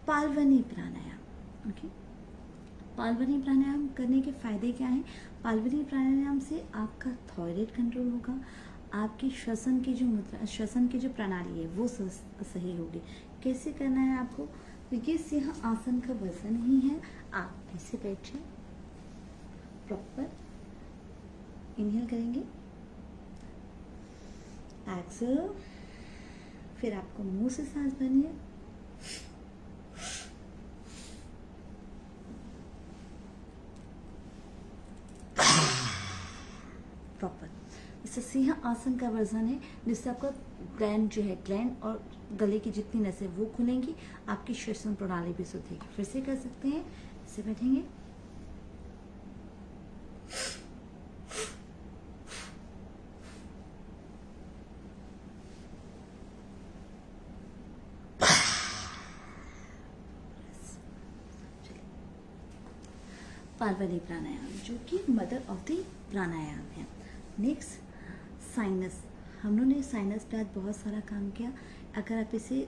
पालवनी प्राणायाम। ओके, पालवनी प्राणायाम करने के फायदे क्या हैं? पालवनी प्राणायाम से आपका थायराइड कंट्रोल होगा, आपकी श्वसन की जो प्रणाली है वो सही होगी। कैसे करना है आपको? तो ये सिंह आसन का वजन ही है। आप ऐसे बैठे, प्रॉपर इनहेल करेंगे, एक्सहेल, फिर आपको मुंह से सांस भरनी है, प्रॉपर। इससे सिंह आसन का वर्जन है, जिससे आपका ग्लैंड और गले की जितनी नसें वो खुलेंगी, आपकी श्वसन प्रणाली भी सुधरेगी। फिर से कर सकते हैं, इसे बैठेंगे, पालवनी प्राणायाम जो कि मदर ऑफ द प्राणायाम है। Next sinus. हम लोगों ने साइनस पे आज बहुत सारा काम किया। अगर आप इसे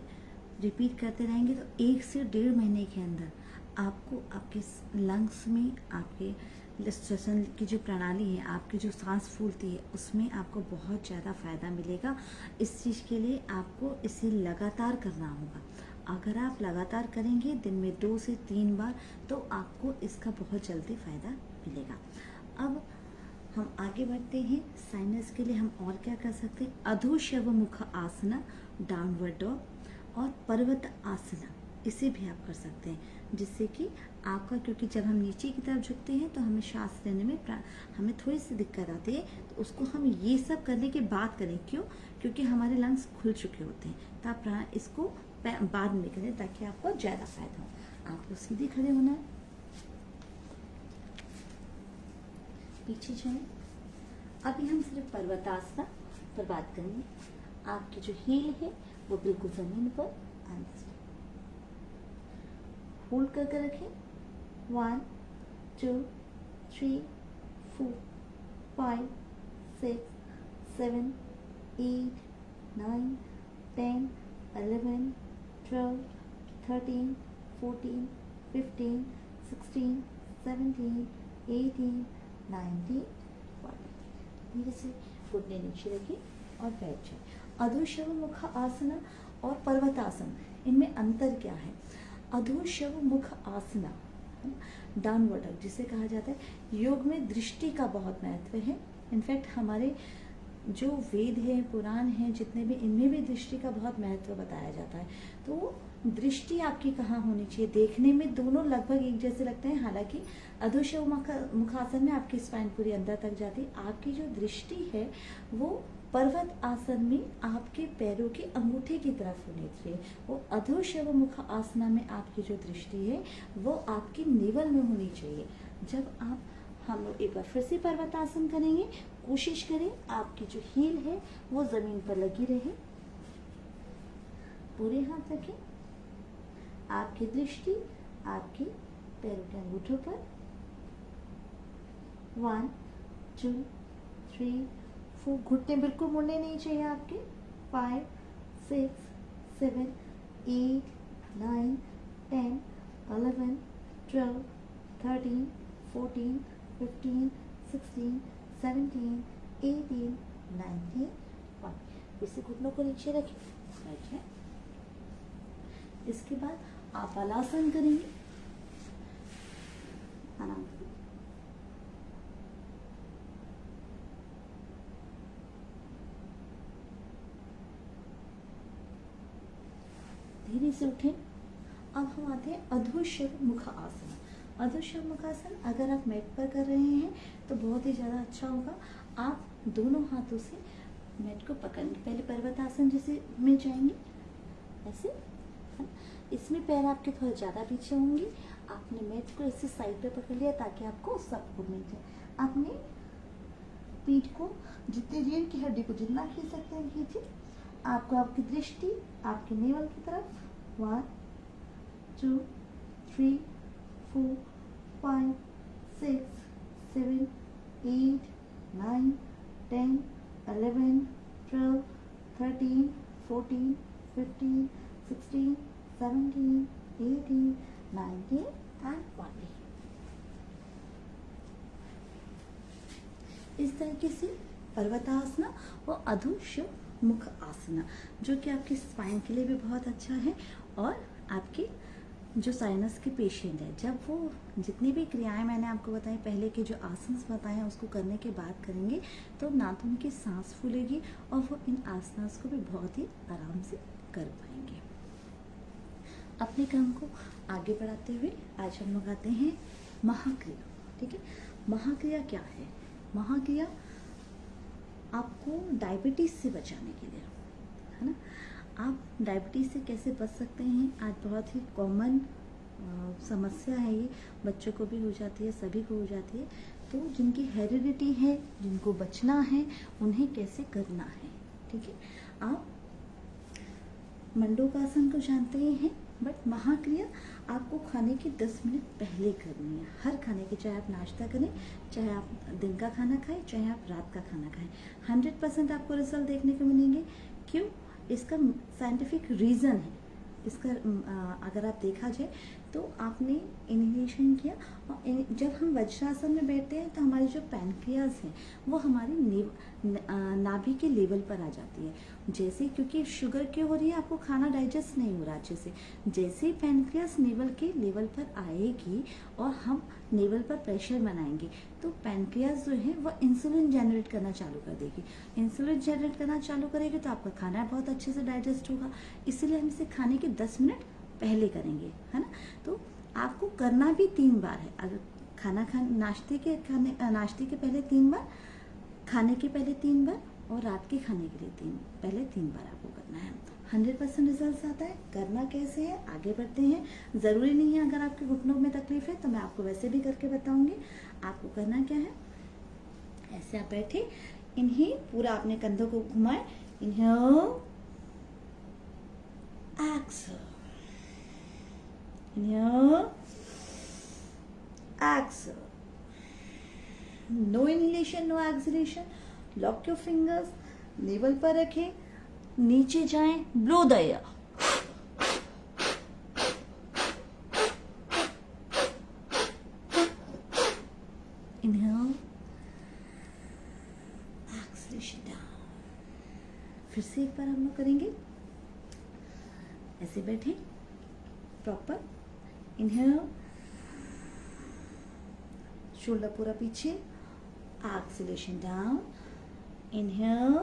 रिपीट करते रहेंगे तो 1 से 1.5 महीने के अंदर आपको आपके लंग्स में, आपके श्वसन की जो प्रणाली है, आपकी जो सांस फूलती है, उसमें आपको बहुत ज़्यादा फ़ायदा मिलेगा। इस चीज़ के लिए आपको इसे लगातार करना होगा। अगर आप लगातार करेंगे दिन में 2 से 3 बार, तो आपको इसका बहुत जल्दी फ़ायदा मिलेगा। अब हम आगे बढ़ते हैं। साइनस के लिए हम और क्या कर सकते हैं? अधोशवमुख आसना, डाउनवर्ड डॉग, और पर्वत आसना, इसे भी आप कर सकते हैं, जिससे कि आपका, क्योंकि जब हम नीचे की तरफ झुकते हैं तो हमें सांस लेने में हमें थोड़ी सी दिक्कत आती है, तो उसको हम ये सब करने के बाद करें। क्यों? क्योंकि हमारे लंग्स खुल चुके होते हैं। तो आप इसको बाद में करें ताकि आपको ज़्यादा फायदा हो। आपको सीधे खड़े होना है, पीछे जाएं। अभी हम सिर्फ पर्वतासना पर बात करेंगे। आपकी जो हील है वो बिल्कुल जमीन पर होल्ड करके रखें। 1 2 3 4 5 6 7 8 9 10 11 12 13 14 15 16 17 18 19 20। धीरे से घुटने नीचे रखें और बैठ जाए। अधोशवमुख आसना और पर्वतासन, इनमें अंतर क्या है? अधोशवमुख आसना, डाउनवर्ड डॉग जिसे कहा जाता है, योग में दृष्टि का बहुत महत्व है। इनफैक्ट हमारे जो वेद हैं, पुराण हैं, जितने भी, इनमें भी दृष्टि का बहुत महत्व बताया जाता है। तो दृष्टि आपकी कहाँ होनी चाहिए? देखने में दोनों लगभग एक जैसे लगते हैं, हालांकि अधोशवमुखासन में आपकी स्पाइन पूरी अंदर तक जाती है। आपकी जो दृष्टि है वो पर्वत आसन में आपके पैरों के अंगूठे की तरफ होनी चाहिए। वो अधोशवमुख आसना में आपकी जो दृष्टि है वो आपकी नेवल में होनी चाहिए। जब हम लोग एक बार फिर से पर्वतासन करेंगे, कोशिश करें आपकी जो हील है वो जमीन पर लगी रहे, पूरे हाथ रखें, आपकी दृष्टि आपके पैरों के अंगूठों पर। 1 2 3 4, घुटने बिल्कुल मुड़ने नहीं चाहिए आपके। 5 6 7 8 9 10 11 12 13 14 15 16 17 18 19 1। इसे घुटनों को नीचे रखें, बैठे। इसके बाद आप बालासन करेंगे। आराम से धीरे से उठें। अब हम आते हैं अधोशव मुख आसन। अधोशव मुख आसन अगर आप मैट पर कर रहे हैं तो बहुत ही ज़्यादा अच्छा होगा। आप दोनों हाथों से मैट को पकड़ेंगे। पहले पर्वतासन जैसे में जाएंगे, ऐसे है। इसमें पैर आपके थोड़ा ज़्यादा पीछे होंगे। आपने मैट को ऐसे साइड पे पकड़ लिया ताकि आपको सबको मिल जाए। आपने पीठ को जितनी रीढ़ की हड्डी को जितना खींच सकते हैं खींचिए। आपको आपकी दृष्टि आपके नेवल की तरफ 1 2 3 4 5 6 7 8 9 10 11 12 13 14 15 16 17 18 19 and 20। इस तरीके से पर्वतासना और अधोशव मुख आसना, जो कि आपके स्पाइन के लिए भी बहुत अच्छा है। और आपके जो साइनस के पेशेंट है, जब वो जितनी भी क्रियाएं मैंने आपको बताई, पहले के जो आसन बताए हैं उसको करने के बाद करेंगे तो ना तो उनकी सांस फूलेगी और वो इन आसनास को भी बहुत ही आराम से कर पाएंगे। अपने काम को आगे बढ़ाते हुए आज हम लोग आते हैं महाक्रिया। ठीक है, महाक्रिया क्या है? महाक्रिया आपको डायबिटीज़ से बचाने के लिए है ना। आप डायबिटीज़ से कैसे बच सकते हैं? आज बहुत ही कॉमन समस्या है ये, बच्चों को भी हो जाती है, सभी को हो जाती है। तो जिनकी हेरिडिटी है, जिनको बचना है, उन्हें कैसे करना है। ठीक है, आप मंडूकासन को जानते ही हैं, बट महाक्रिया आपको खाने के 10 मिनट पहले करनी है। हर खाने के, चाहे आप नाश्ता करें, चाहे आप दिन का खाना खाएं, चाहे आप रात का खाना खाएं, 100% आपको रिजल्ट देखने को मिलेंगे। क्यों? इसका साइंटिफिक रीज़न है। इसका अगर आप देखा जाए तो आपने इनहेलेशन किया और जब हम वज्रासन में बैठते हैं तो हमारी जो पैनक्रियाज है वो हमारी नाभि के लेवल पर आ जाती है। जैसे, क्योंकि शुगर क्यों हो रही है? आपको खाना डाइजेस्ट नहीं हो रहा अच्छे से। जैसे ही पैनक्रियाज नेवल के लेवल पर आएगी और हम नेवल पर प्रेशर बनाएंगे तो पैनक्रियाज जो है वो इंसुलिन जनरेट करना चालू कर देगी। इंसुलिन जनरेट करना चालू करेगी तो आपका खाना बहुत अच्छे से डाइजेस्ट होगा। इसीलिए हम इसे खाने के 10 मिनट पहले करेंगे, है ना। तो आपको करना भी 3 बार है। अगर नाश्ते के पहले 3 बार, खाने के पहले 3 बार और रात के खाने के लिए पहले 3 बार आपको करना है। 100% रिजल्ट आता है। करना कैसे है, आगे बढ़ते हैं। ज़रूरी नहीं है अगर आपके घुटनों में तकलीफ है तो मैं आपको वैसे भी करके बताऊंगी। आपको करना क्या है, ऐसे आप बैठे, इन्हें पूरा अपने कंधों को घुमाए, इन्हें एक्सहल, inhale, exhale, no inhalation, no exhalation, lock your fingers, navel पर रखें, नीचे जाएं, blow the air, inhale, exhalation down। फिर से एक बार हम लोग करेंगे, ऐसे बैठे प्रॉपर, इनहेल, शोल्डर पूरा पीछे, एक्सलेशन डाउन, इनहेल,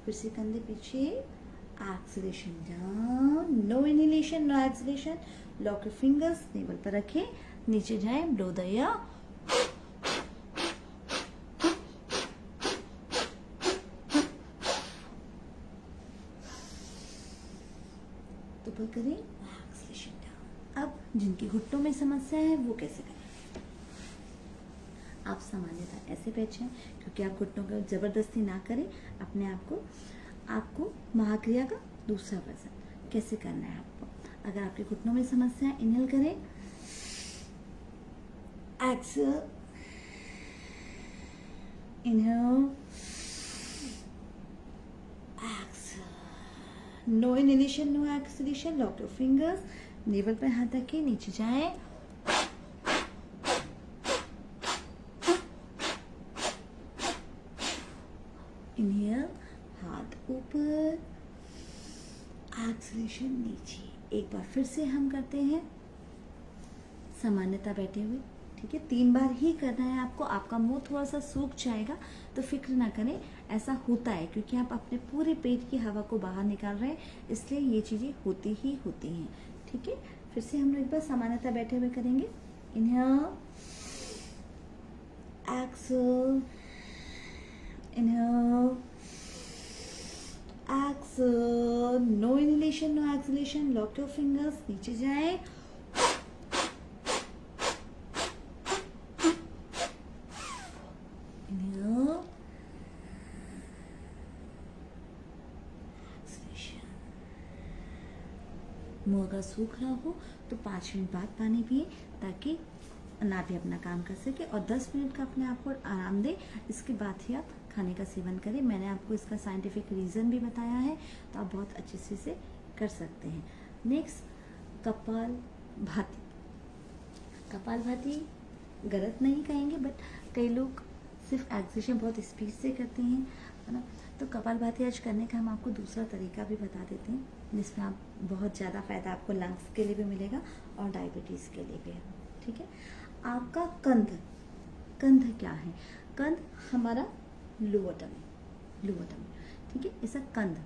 फिर से कंधे पीछे, exhalation down, no inhalation, no exhalation, lock your fingers, navel पर रखें, नीचे जाएं, ब्लो द एयर, तो करें एक्सलेशन डाउन। अब जिनकी घुटनों में समस्या है वो कैसे करें? आप सामान्यतः ऐसे बैठें, क्योंकि आप घुटनों को जबरदस्ती ना करें अपने आप को। आपको महाक्रिया का दूसरा वर्जन कैसे करना है आपको। अगर आपके घुटनों में समस्या है, इनहेल करें, exhale, inhale, no inhalation, no exhalation, lock your fingers, navel पर हाथ रखें, नीचे जाएं, इनहेल, हाथ ऊपर, एक्सलेशन नीचे। एक बार फिर से हम करते हैं सामान्यता बैठे हुए, ठीक है। 3 बार ही करना है आपको। आपका मुंह थोड़ा सा सूख जाएगा तो फिक्र ना करें, ऐसा होता है क्योंकि आप अपने पूरे पेट की हवा को बाहर निकाल रहे हैं, इसलिए ये चीज़ें होती ही होती हैं, ठीक है। फिर से हम लोग एक बार सामान्यता बैठे हुए करेंगे। Inhale, exhale, inhale, exhale. No inhalation, no exhalation. Lock your fingers, नीचे जाएं। मुंह अगर सूख रहा हो तो 5 मिनट बाद पानी पिए ताकि ना भी अपना काम कर सके, और 10 मिनट का अपने आप को आराम दें। इसके बाद ही आप खाने का सेवन करें। मैंने आपको इसका साइंटिफिक रीज़न भी बताया है, तो आप बहुत अच्छे से इसे कर सकते हैं। नेक्स्ट, कपालभाति। कपालभाति गलत नहीं कहेंगे, बट कई लोग सिर्फ एक्सरसाइज बहुत स्पीड से करते हैं, है ना। तो कपालभाति आज करने का हम आपको दूसरा तरीका भी बता देते हैं, जिसमें आप बहुत ज़्यादा फ़ायदा आपको लंग्स के लिए भी मिलेगा और डायबिटीज़ के लिए भी है, ठीक है। आपका कंध, कंध क्या है? कंध हमारा लोअर टमी, ठीक है। ऐसा कंध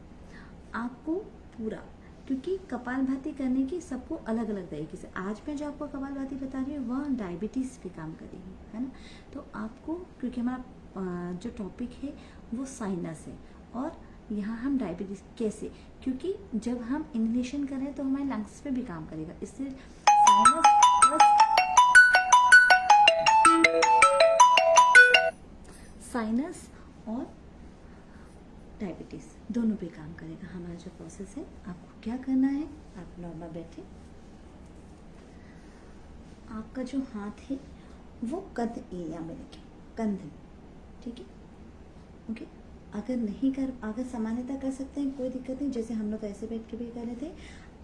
आपको पूरा, क्योंकि कपालभाति करने की सबको अलग अलग तरीके से, आज मैं जो आपको कपालभाति बता रही हूँ वह डायबिटीज़ पे काम करेगी, है ना। तो आपको, क्योंकि हमारा जो टॉपिक है वो साइनस है, और यहाँ हम डायबिटीज़ कैसे, क्योंकि जब हम इनहेलेशन करें तो हमारे लंग्स पे भी काम करेगा, इससे साइनस प्लस साइनस और डायबिटीज़ दोनों पे काम करेगा हमारा जो प्रोसेस है। आपको क्या करना है, आप नॉर्मल बैठे, आपका जो हाथ है वो कंध एरिया में रखें, कंध में, ठीक है, ओके। अगर सामान्यता कर सकते हैं, कोई दिक्कत नहीं, जैसे हम लोग ऐसे बैठ के भी कर रहे थे।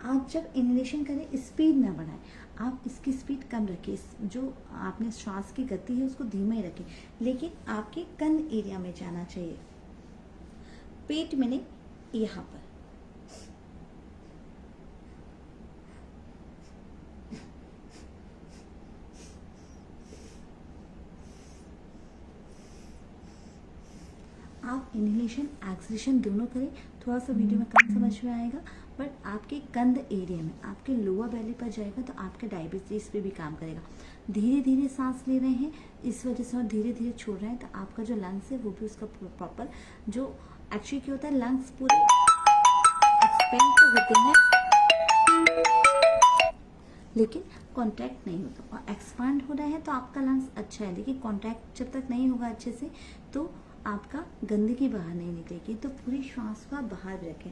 आप जब इनहेलेशन करें स्पीड ना बढ़ाएं, आप इसकी स्पीड कम रखिए, जो आपने श्वास की गति है उसको धीमा ही रखें, लेकिन आपके कंध एरिया में जाना चाहिए, पेट में नहीं, यहाँ पर। आप इनहेलेशन एक्सहेलेशन दोनों करें। थोड़ा सा वीडियो में कम समझ में आएगा, बट आपके कंध एरिया में, आपके लोअर बेली पर जाएगा तो आपके डायबिटीज़ पे भी काम करेगा। धीरे धीरे सांस ले रहे हैं, इस वजह से, और धीरे धीरे छोड़ रहे हैं, तो आपका जो लंग्स है वो भी उसका प्रॉपर, जो एक्चुअली क्या होता है, लंग्स पूरे एक्सपेंड तो होते हैं लेकिन कॉन्ट्रैक्ट नहीं होता, और एक्सपांड हो रहा है तो आपका लंग्स अच्छा है, लेकिन कॉन्ट्रैक्ट जब तक नहीं होगा अच्छे से तो आपका गंदगी बाहर नहीं निकलेगी। तो पूरी श्वास को आप बाहर भी रखें।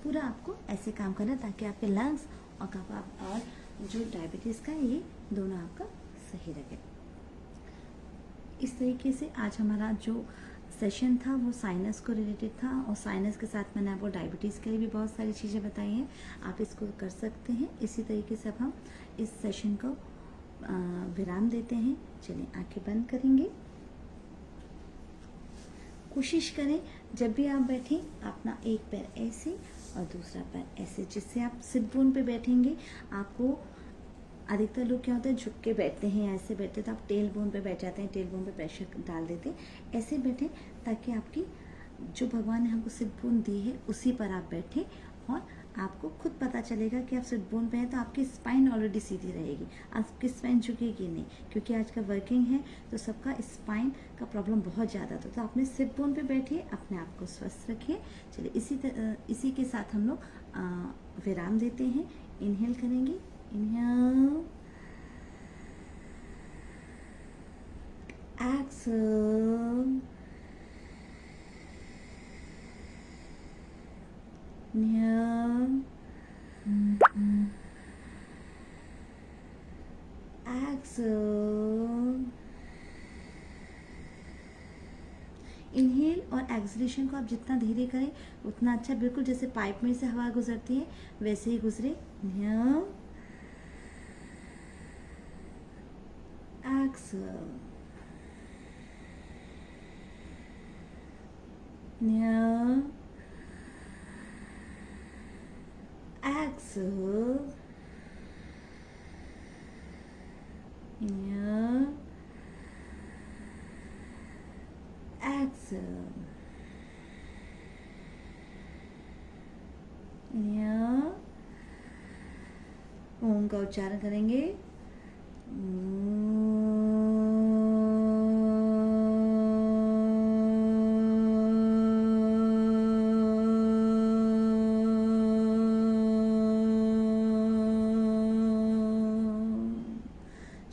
पूरा आपको ऐसे काम करना ताकि आपके लंग्स और कपाल और जो डायबिटीज़ का, ये दोनों आपका सही रहे। इस तरीके से आज हमारा जो सेशन था वो साइनस को रिलेटेड था, और साइनस के साथ मैंने आपको डायबिटीज़ के लिए भी बहुत सारी चीज़ें बताई हैं, आप इसको कर सकते हैं। इसी तरीके से अब हम इस सेशन को विराम देते हैं। चलिए आंखें बंद करेंगे। कोशिश करें जब भी आप बैठें अपना एक पैर ऐसे और दूसरा पैर ऐसे, जिससे आप सिट बोन पे बैठेंगे। आपको अधिकतर लोग क्या होता है, झुक के बैठते हैं, ऐसे बैठते तो आप टेल बोन पे बैठ जाते हैं, टेल बोन पे प्रेशर डाल देते हैं। ऐसे बैठें ताकि आपकी जो भगवान ने हमको सिट बोन दी है उसी पर आप बैठें, और आपको खुद पता चलेगा कि आप सिट बोन पे हैं, तो आपकी स्पाइन ऑलरेडी सीधी रहेगी, आपकी स्पाइन झुकेगी नहीं, क्योंकि आज का वर्किंग है तो सबका स्पाइन का प्रॉब्लम बहुत ज़्यादा था। तो आपने सिट बोन पे बैठिए, अपने आप को स्वस्थ रखिए। चलिए इसी के साथ हम लोग विराम देते हैं। इनहेल करेंगे, inhale, exhale, inhale, exhale। Inhale और एक्सहेलेशन को आप जितना धीरे करें उतना अच्छा, बिल्कुल जैसे पाइप में से हवा गुजरती है वैसे ही गुजरे। Inhale, exhale. Inhale, exhale. Inhale, exhale. Inhale, ओम का उच्चारण करेंगे।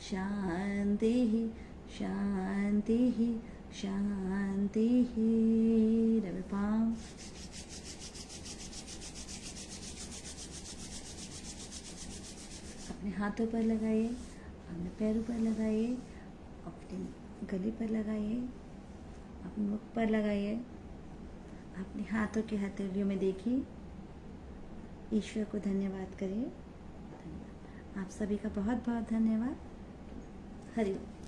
शांति ही शांति ही शांति ही। रवि पाम अपने हाथों पर लगाइए, अपने पैरों पर लगाइए, अपनी गले पर लगाइए, अपने मुख पर लगाइए, अपने हाथों की हथेलियों में देखिए, ईश्वर को धन्यवाद करिए। धन्यवाद। आप सभी का बहुत बहुत धन्यवाद। हरि ओम।